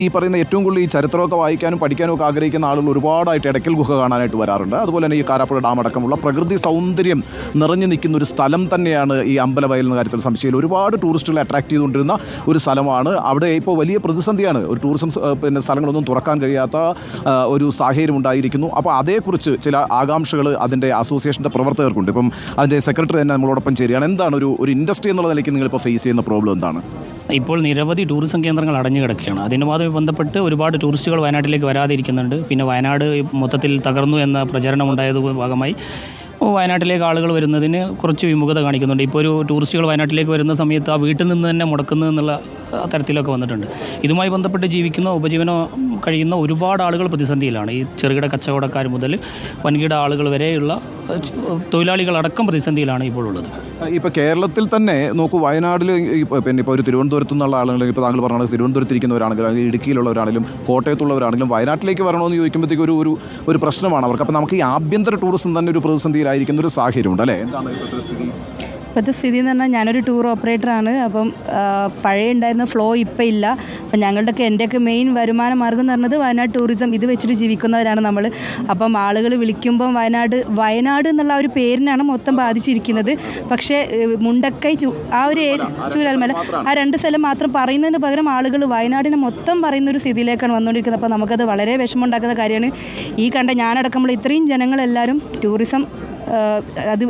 ഈ പറയുന്ന ഏറ്റവും കൂടുതൽ ഈ ചരിത്രമൊക്കെ വായിക്കാനും പഠിക്കാനും ഒക്കെ ആഗ്രഹിക്കുന്ന ആളുകൾ ഒരുപാടായിട്ട് എടക്കൽ ഗുഹ കാണാനായിട്ട് വരാറുണ്ട്. അതുപോലെ തന്നെ ഈ കാരാപ്പുഴ ഡാം അടക്കമുള്ള പ്രകൃതി സൗന്ദര്യം നിറഞ്ഞു നിൽക്കുന്ന ഒരു സ്ഥലം തന്നെയാണ് ഈ അമ്പലവയൽ എന്ന കാര്യത്തിൽ സംശയമില്ല. ഒരുപാട് ടൂറിസ്റ്റുകളെ അട്രാക്ട് ചെയ്തുകൊണ്ടിരുന്ന ഒരു സ്ഥലമാണ്. അവിടെ ഇപ്പോൾ വലിയ പ്രതിസന്ധിയാണ്. ഒരു ടൂറിസം സ്ഥലങ്ങളൊന്നും തുറക്കാൻ കഴിയാത്ത ഒരു സാഹചര്യം ഉണ്ടായിരിക്കുന്നു. അപ്പോൾ അതേക്കുറിച്ച് ചില ആകാംക്ഷകൾ അതിൻ്റെ അസോസിയേഷൻ്റെ പ്രവർത്തകർക്കുണ്ട്. ഇപ്പം അതിൻ്റെ സെക്രട്ടറി തന്നെ നമ്മളോടൊപ്പം ചേരുകയാണ്. എന്താണ് ഒരു ഇൻഡസ്ട്രി എന്നുള്ള നിലയ്ക്ക് നിങ്ങളിപ്പോൾ ഫേസ് ചെയ്യുന്ന പ്രോബ്ലം എന്താണ്? ഇപ്പോൾ നിരവധി ടൂറിസം കേന്ദ്രങ്ങൾ അടഞ്ഞു കിടക്കുകയാണ്. അതിനുമായി ബന്ധപ്പെട്ട് ഒരുപാട് ടൂറിസ്റ്റുകൾ വയനാട്ടിലേക്ക് വരാതിരിക്കുന്നുണ്ട്. പിന്നെ വയനാട് മൊത്തത്തിൽ തകർന്നു എന്ന പ്രചരണം ഉണ്ടായത് ഭാഗമായി വയനാട്ടിലേക്ക് ആളുകൾ വരുന്നതിന് കുറച്ച് വിമുഖത കാണിക്കുന്നുണ്ട്. ഇപ്പോൾ ഒരു ടൂറിസ്റ്റുകൾ വയനാട്ടിലേക്ക് വരുന്ന സമയത്ത് ആ വീട്ടിൽ നിന്ന് തന്നെ മുടക്കുന്നു എന്നുള്ള തരത്തിലൊക്കെ വന്നിട്ടുണ്ട്. ഇതുമായി ബന്ധപ്പെട്ട് ജീവിക്കുന്ന ഉപജീവനം കഴിയുന്ന ഒരുപാട് ആളുകൾ പ്രതിസന്ധിയിലാണ്. ഈ ചെറുകിട കച്ചവടക്കാർ മുതൽ വൻകിട ആളുകൾ വരെയുള്ള തൊഴിലാളികളടക്കം പ്രതിസന്ധിയിലാണ് ഇപ്പോൾ ഉള്ളത്. ഇപ്പോൾ കേരളത്തിൽ തന്നെ നോക്കൂ, വയനാട്ടിൽ പിന്നെ ഇപ്പോൾ ഒരു തിരുവനന്തപുരത്തു നിന്നുള്ള ആളുകൾ, ഇപ്പോൾ താങ്കൾ പറഞ്ഞത് തിരുവനന്തപുരത്തിരിക്കുന്നവരാണെങ്കിലും അല്ലെങ്കിൽ ഇടുക്കിയിലുള്ളവരാണെങ്കിലും കോട്ടയത്തുള്ളവരാണെങ്കിലും വയനാട്ടിലേക്ക് വരണമെന്ന് ചോദിക്കുമ്പോഴത്തേക്ക് ഒരു പ്രശ്നമാണ് അവർക്ക്. അപ്പോൾ നമുക്ക് ഈ ആഭ്യന്തര ടൂറിസം തന്നെ ഒരു പ്രതിസന്ധിയിലായിരിക്കുന്ന ഒരു സാഹചര്യമുണ്ട് അല്ലേ? എന്താണ് ഇപ്പോഴത്തെ സ്ഥിതി? ഇപ്പോഴത്തെ സ്ഥിതി എന്ന് പറഞ്ഞാൽ ഞാനൊരു ടൂർ ഓപ്പറേറ്ററാണ്. അപ്പം പഴയ ഉണ്ടായിരുന്ന ഫ്ലോ ഇപ്പം ഇല്ല. അപ്പം ഞങ്ങളുടെയൊക്കെ എൻ്റെയൊക്കെ മെയിൻ വരുമാന മാർഗ്ഗം എന്ന് പറഞ്ഞത് വയനാട് ടൂറിസം ഇത് വെച്ചിട്ട് ജീവിക്കുന്നവരാണ് നമ്മൾ. അപ്പം ആളുകൾ വിളിക്കുമ്പം വയനാട് എന്നുള്ള ഒരു പേരിനാണ് മൊത്തം ബാധിച്ചിരിക്കുന്നത്. പക്ഷേ മുണ്ടക്കൈ ആ ഒരു ചൂരൽമല ആ രണ്ട് സ്ഥലം മാത്രം പറയുന്നതിന് പകരം ആളുകൾ വയനാടിനെ മൊത്തം പറയുന്ന ഒരു സ്ഥിതിയിലേക്കാണ് വന്നുകൊണ്ടിരിക്കുന്നത്. അപ്പോൾ നമുക്കത് വളരെ വിഷമമുണ്ടാക്കുന്ന കാര്യമാണ്. ഈ കണ്ട ഞാനടക്കമുള്ള ഇത്രയും ജനങ്ങളെല്ലാവരും ടൂറിസം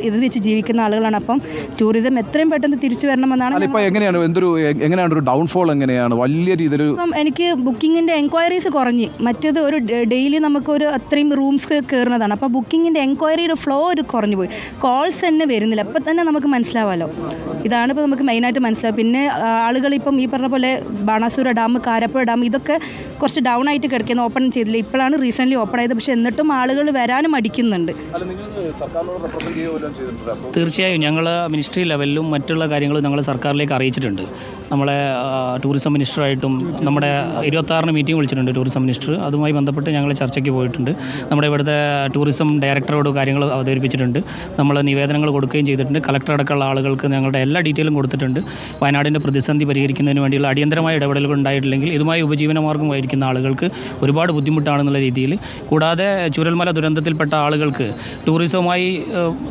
ഇത് വെച്ച് ജീവിക്കുന്ന ആളുകളാണ്. അപ്പം ടൂറിസം എത്രയും പെട്ടെന്ന് തിരിച്ചു വരണമെന്നാണ്. ഇപ്പോൾ എങ്ങനെയാണ് ഒരു ഡൗൺഫോൾ എങ്ങനെയാണ് വലിയ രീതിയിൽ? ഇപ്പം എനിക്ക് ബുക്കിങ്ങിൻ്റെ എൻക്വയറീസ് കുറഞ്ഞ്, മറ്റേത് ഒരു ഡെയിലി നമുക്കൊരു അത്രയും റൂംസ് കയറുന്നതാണ്. അപ്പോൾ ബുക്കിങ്ങിൻ്റെ എൻക്വയറിയുടെ ഫ്ലോ ഒരു കുറഞ്ഞു പോയി. കോൾസ് തന്നെ വരുന്നില്ല. അപ്പം തന്നെ നമുക്ക് മനസ്സിലാവാമല്ലോ. ഇതാണ് ഇപ്പോൾ നമുക്ക് മെയിനായിട്ട് മനസ്സിലാവും. പിന്നെ ആളുകൾ ഇപ്പം ഈ പറഞ്ഞ പോലെ ബാണാസുര ഡാം, കാരാപ്പുഴ ഡാം ഇതൊക്കെ കുറച്ച് ഡൗൺ ആയിട്ട് കിടക്കുന്നത്, ഓപ്പൺ ചെയ്തില്ല. ഇപ്പോഴാണ് റീസെൻ്റ്ലി ഓപ്പൺ ആയത്. പക്ഷേ എന്നിട്ടും ആളുകൾ വരാനും മടിക്കുന്നുണ്ട്. തീർച്ചയായും ഞങ്ങൾ മിനിസ്ട്രി ലെവലിലും മറ്റുള്ള കാര്യങ്ങളും ഞങ്ങൾ സർക്കാരിലേക്ക് അറിയിച്ചിട്ടുണ്ട്. നമ്മളെ ടൂറിസം മിനിസ്റ്ററായിട്ടും നമ്മുടെ 26 മീറ്റിംഗ് വിളിച്ചിട്ടുണ്ട് ടൂറിസം മിനിസ്റ്റർ. അതുമായി ബന്ധപ്പെട്ട് ഞങ്ങൾ ചർച്ചയ്ക്ക് പോയിട്ടുണ്ട്. നമ്മുടെ ഇവിടുത്തെ ടൂറിസം ഡയറക്ടറോട് കാര്യങ്ങൾ അവതരിപ്പിച്ചിട്ടുണ്ട്. നമ്മൾ നിവേദനങ്ങൾ കൊടുക്കുകയും ചെയ്തിട്ടുണ്ട്. കളക്ടർ അടക്കമുള്ള ആളുകൾക്ക് ഞങ്ങളുടെ എല്ലാ ഡീറ്റെയിലും കൊടുത്തിട്ടുണ്ട്. വയനാടിൻ്റെ പ്രതിസന്ധി പരിഹരിക്കുന്നതിന് വേണ്ടിയുള്ള അടിയന്തരമായ ഇടപെടലുകൾ ഉണ്ടായിട്ടില്ലെങ്കിൽ ഇതുമായി ഉപജീവനമാർഗ്ഗമായിരിക്കുന്ന ആളുകൾക്ക് ഒരുപാട് ബുദ്ധിമുട്ടാണെന്നുള്ള രീതിയിൽ. കൂടാതെ ചൂരൽമല ദുരന്തത്തിൽപ്പെട്ട ആളുകൾക്ക് ടൂറിസവുമായി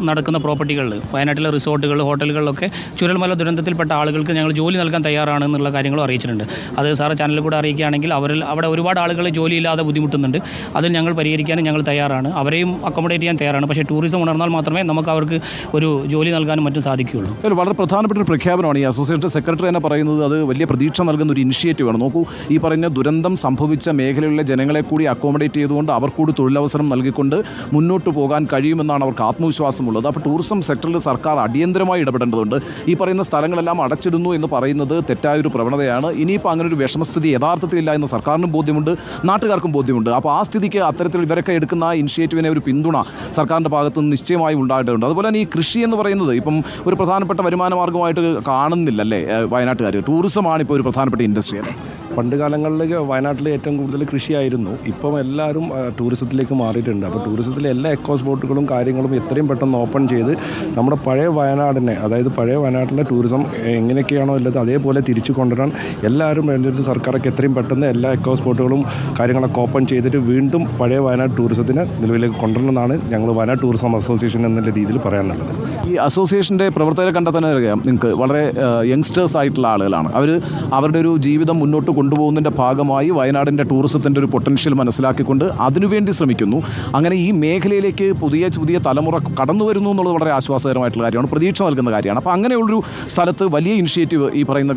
നടക്കുന്ന പ്രോപ്പർട്ടികളിൽ വയനാട്ടിലെ റിസോർട്ടുകൾ, ഹോട്ടലുകളിലൊക്കെ ചൂരൽമല ദുരന്തത്തിൽപ്പെട്ട ആളുകൾക്ക് ഞങ്ങൾ ജോലി നൽകാൻ തയ്യാറാണെന്നുള്ള കാര്യങ്ങളും അറിയിച്ചിട്ടുണ്ട്. അത് സാറ് ചാനലിൽ കൂടെ അറിയിക്കുകയാണെങ്കിൽ അവിടെ ഒരുപാട് ആളുകൾ ജോലിയില്ലാതെ ബുദ്ധിമുട്ടുന്നുണ്ട്. അത് ഞങ്ങൾ പരിഹരിക്കാനും ഞങ്ങൾ തയ്യാറാണ്. അവരെയും അക്കോമഡേറ്റ് ചെയ്യാൻ തയ്യാറാണ്. പക്ഷേ ടൂറിസം ഉണർന്നാൽ മാത്രമേ നമുക്ക് അവർക്ക് ഒരു ജോലി നൽകാനും മറ്റും സാധിക്കുകയുള്ളൂ. വളരെ പ്രധാനപ്പെട്ട ഒരു പ്രഖ്യാപനമാണ് ഈ അസോസിയേഷൻ സെക്രട്ടറി തന്നെ പറയുന്നത്. അത് വലിയ പ്രതീക്ഷ നൽകുന്ന ഒരു ഇനിഷ്യേറ്റീവാണ്. നോക്കൂ, ഈ പറഞ്ഞ ദുരന്തം സംഭവിച്ച മേഖലകളിലെ ജനങ്ങളെ കൂടി അക്കോമഡേറ്റ് ചെയ്തുകൊണ്ട് അവർ കൂടി തൊഴിലവസരം നൽകിക്കൊണ്ട് മുന്നോട്ട് പോകാൻ കഴിയുമെന്നാണ് അവർക്ക് ആത്മവിശ്വാസമുള്ളത്. അപ്പോൾ ടൂറിസം സെക്ടറിൽ സർക്കാർ അടിയന്തരമായി ഇടപെടേണ്ടതുണ്ട്. ഈ പറയുന്ന സ്ഥലങ്ങളെല്ലാം അടച്ചിടുന്നു എന്ന് പറയുന്നത് തെറ്റായൊരു പ്രവണതയാണ്. ഇനിയിപ്പോൾ അങ്ങനെ ഒരു വിഷമസ്ഥിതി യഥാർത്ഥത്തിലില്ല എന്ന് സർക്കാരിനും ബോധ്യമുണ്ട്, നാട്ടുകാർക്കും ബോധ്യമുണ്ട്. അപ്പോൾ ആ സ്ഥിതിക്ക് അത്തരത്തിൽ ഇവരൊക്കെ എടുക്കുന്ന ആ ഇനിഷ്യേറ്റീവിനെ ഒരു പിന്തുണ സർക്കാരിൻ്റെ ഭാഗത്ത് നിന്ന് നിശ്ചയമായും ഉണ്ടായിട്ടുണ്ട്. അതുപോലെ തന്നെ ഈ കൃഷി എന്ന് പറയുന്നത് ഇപ്പം ഒരു പ്രധാനപ്പെട്ട വരുമാന മാർഗ്ഗമായിട്ട് കാണുന്നില്ലല്ലേ വയനാട്ടുകാർ? ടൂറിസമാണ് ഇപ്പോൾ ഒരു പ്രധാനപ്പെട്ട ഇൻഡസ്ട്രി അല്ലേ? പണ്ട് കാലങ്ങളിൽ വയനാട്ടിൽ ഏറ്റവും കൂടുതൽ കൃഷിയായിരുന്നു. ഇപ്പം എല്ലാവരും ടൂറിസത്തിലേക്ക് മാറിയിട്ടുണ്ട്. അപ്പോൾ ടൂറിസത്തിലെ എല്ലാ എക്കോ സ്പോട്ടുകളും കാര്യങ്ങളും എത്രയും പെട്ടെന്ന് ഓപ്പൺ ചെയ്ത് നമ്മുടെ പഴയ വയനാടിനെ, അതായത് പഴയ വയനാട്ടിലെ ടൂറിസം എങ്ങനെയൊക്കെയാണോ ഉള്ളത് അതേപോലെ തിരിച്ചു കൊണ്ടുവരാൻ എല്ലാവരും വേണ്ടിയിട്ട് സർക്കാരൊക്കെ എത്രയും പെട്ടെന്ന് എല്ലാ എക്കോ സ്പോട്ടുകളും കാര്യങ്ങളൊക്കെ ഓപ്പൺ ചെയ്തിട്ട് വീണ്ടും പഴയ വയനാട് ടൂറിസത്തിനെ നിലവിലേക്ക് കൊണ്ടുവരണമെന്നാണ് ഞങ്ങൾ വയനാട് ടൂറിസം അസോസിയേഷൻ എന്നുള്ള രീതിയിൽ പറയാനുള്ളത്. ഈ അസോസിയേഷൻ്റെ പ്രവർത്തകരെ കണ്ടാൽ തന്നെ അറിയാം, നിങ്ങൾക്ക് വളരെ യങ്സ്റ്റേഴ്സ് ആയിട്ടുള്ള ആളുകളാണ്. അവരുടെ ഒരു ജീവിതം മുന്നോട്ട് കൊണ്ടുപോകുന്നതിൻ്റെ ഭാഗമായി വയനാടിൻ്റെ ടൂറിസത്തിൻ്റെ ഒരു പൊട്ടൻഷ്യൽ മനസ്സിലാക്കിക്കൊണ്ട് അതിനുവേണ്ടി ശ്രമിക്കുന്നു. അങ്ങനെ ഈ മേഖലയിലേക്ക് പുതിയ തലമുറ കടന്നു വരുന്നു എന്നുള്ളത് വളരെ ആശ്വാസകരമായിട്ടുള്ള കാര്യമാണ്, പ്രതീക്ഷ നൽകുന്ന കാര്യമാണ്. അപ്പോൾ അങ്ങനെയുള്ളൊരു സ്ഥലത്ത് വലിയ ഇനിഷ്യേറ്റീവ് ഈ പറയുന്ന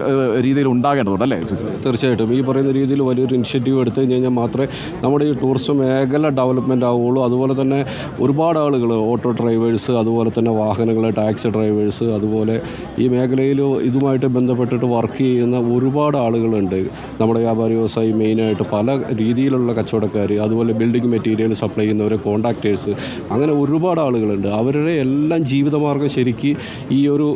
രീതിയിൽ ഉണ്ടാകേണ്ടതുണ്ട് അല്ലേ? തീർച്ചയായിട്ടും ഈ പറയുന്ന രീതിയിൽ വലിയൊരു ഇനിഷ്യേറ്റീവ് എടുത്തു കഴിഞ്ഞാൽ മാത്രമേ നമ്മുടെ ഈ ടൂറിസം മേഖല ഡെവലപ്മെൻറ്റ് ആവുകയുള്ളൂ. അതുപോലെ തന്നെ ഒരുപാട് ആളുകൾ, ഓട്ടോ ഡ്രൈവേഴ്സ്, അതുപോലെ തന്നെ വാഹനങ്ങൾ, ടാക്സി ഡ്രൈവേഴ്സ്, അതുപോലെ ഈ മേഖലയിൽ ഇതുമായിട്ട് ബന്ധപ്പെട്ടിട്ട് വർക്ക് ചെയ്യുന്ന ഒരുപാട് ആളുകളുണ്ട്. നമ്മുടെ വ്യാപാരി വ്യവസായി മെയിനായിട്ട് പല രീതിയിലുള്ള കച്ചവടക്കാർ, അതുപോലെ ബിൽഡിംഗ് മെറ്റീരിയൽ സപ്ലൈ ചെയ്യുന്നവർ, കോൺട്രാക്ടേഴ്സ്, അങ്ങനെ ഒരുപാട് ആളുകളുണ്ട്. അവരുടെ എല്ലാം ജീവിതമാർഗ്ഗം ശരിക്ക് ഈ ഒരു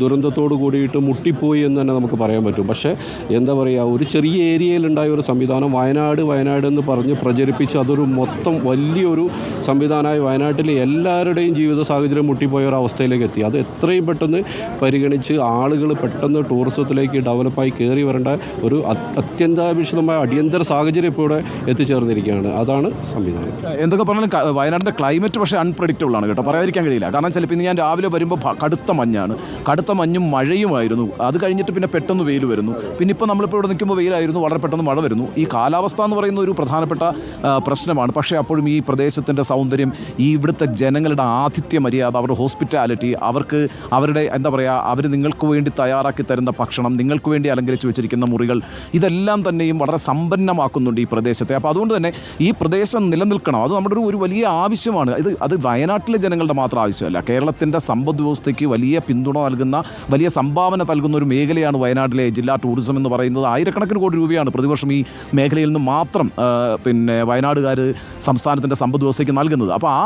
ദുരന്തത്തോട് കൂടിയിട്ട് മുട്ടിപ്പോയി എന്ന് തന്നെ നമുക്ക് പറയാൻ പറ്റും. പക്ഷേ എന്താ പറയുക, ഒരു ചെറിയ ഏരിയയിലുണ്ടായ ഒരു സംവിധാനം വയനാട് എന്ന് പറഞ്ഞ് പ്രചരിപ്പിച്ച് അതൊരു മൊത്തം വലിയൊരു സംവിധാനമായി വയനാട്ടിലെ എല്ലാവരുടെയും ജീവിത സാഹചര്യം മുട്ടിപ്പോയ ഒരു അവസ്ഥയിലേക്ക് എത്തി. അത് എത്രയും പെട്ടെന്ന് പരിഗണിച്ച് ആളുകൾ പെട്ടെന്ന് ടൂറിസത്തിലേക്ക് ഡെവലപ്പായി കയറി വരേണ്ട ഒരു അത്യന്താപേക്ഷിതമായ അടിയന്തര സാഹചര്യം ഇപ്പോൾ ഇവിടെ എത്തിച്ചേർന്നിരിക്കുകയാണ്. അതാണ് സംവിധാനം. എന്തൊക്കെ പറഞ്ഞാലും വയനാടിൻ്റെ ക്ലൈമറ്റ് പക്ഷേ അൺപ്രഡിക്റ്റബിൾ ആണ് കേട്ടോ, പറയാതിരിക്കാൻ കഴിയില്ല. കാരണം ചിലപ്പോൾ ഇന്ന് ഞാൻ രാവിലെ വരുമ്പോൾ കടുത്ത മഞ്ഞാണ്, കടുത്ത മഞ്ഞും മഴയുമായിരുന്നു. അത് കഴിഞ്ഞിട്ട് പിന്നെ പെട്ടെന്ന് വെയിൽ വരുന്നു, പിന്നെ ഇപ്പോൾ നമ്മളിപ്പോൾ ഇവിടെ നിൽക്കുമ്പോൾ വെയിലായിരുന്നു, വളരെ പെട്ടെന്ന് മഴ വരുന്നു. ഈ കാലാവസ്ഥ എന്ന് പറയുന്ന ഒരു പ്രധാനപ്പെട്ട പ്രശ്നമാണ്. പക്ഷേ അപ്പോഴും ഈ പ്രദേശത്തിൻ്റെ സൗന്ദര്യം, ഈ ഇവിടുത്തെ ജനങ്ങളുടെ ആതിഥ്യ മര്യാദ, അവരുടെ ഹോസ്പിറ്റാലിറ്റി, അവർക്ക് അവരുടെ എന്താ പറയുക, അവർ നിങ്ങൾക്ക് വേണ്ടി തയ്യാറാക്കി തരുന്ന ഭക്ഷണം, നിങ്ങൾക്ക് വേണ്ടി അലങ്കരിച്ച് വെച്ചിരിക്കുന്ന മുറികൾ, ഇതെല്ലാം തന്നെയും വളരെ സമ്പന്നമാക്കുന്നുണ്ട് ഈ പ്രദേശത്തെ. അപ്പോൾ അതുകൊണ്ട് തന്നെ ഈ പ്രദേശം നിലനിൽക്കണം, അത് നമ്മുടെ ഒരു വലിയ ആവശ്യമാണ്. അത് വയനാട്ടിലെ ജനങ്ങളുടെ മാത്രം ആവശ്യമല്ല, കേരളത്തിൻ്റെ സമ്പദ് വ്യവസ്ഥയ്ക്ക് വലിയ പിന്തുണ നൽകുന്ന, വലിയ സംഭാവന നൽകുന്ന ഒരു മേഖലയാണ് വയനാട്ടിലെ ജില്ലാ ടൂറിസം എന്ന് പറയുന്നത്. ആയിരക്കണക്കിന് കോടി രൂപയാണ് പ്രതിവർഷം ഈ മേഖലയിൽ നിന്ന് മാത്രം പിന്നെ വയനാടുകാർ സംസ്ഥാനത്തിൻ്റെ സമ്പദ് വ്യവസ്ഥയ്ക്ക് നൽകുന്നത്. അപ്പോൾ ആ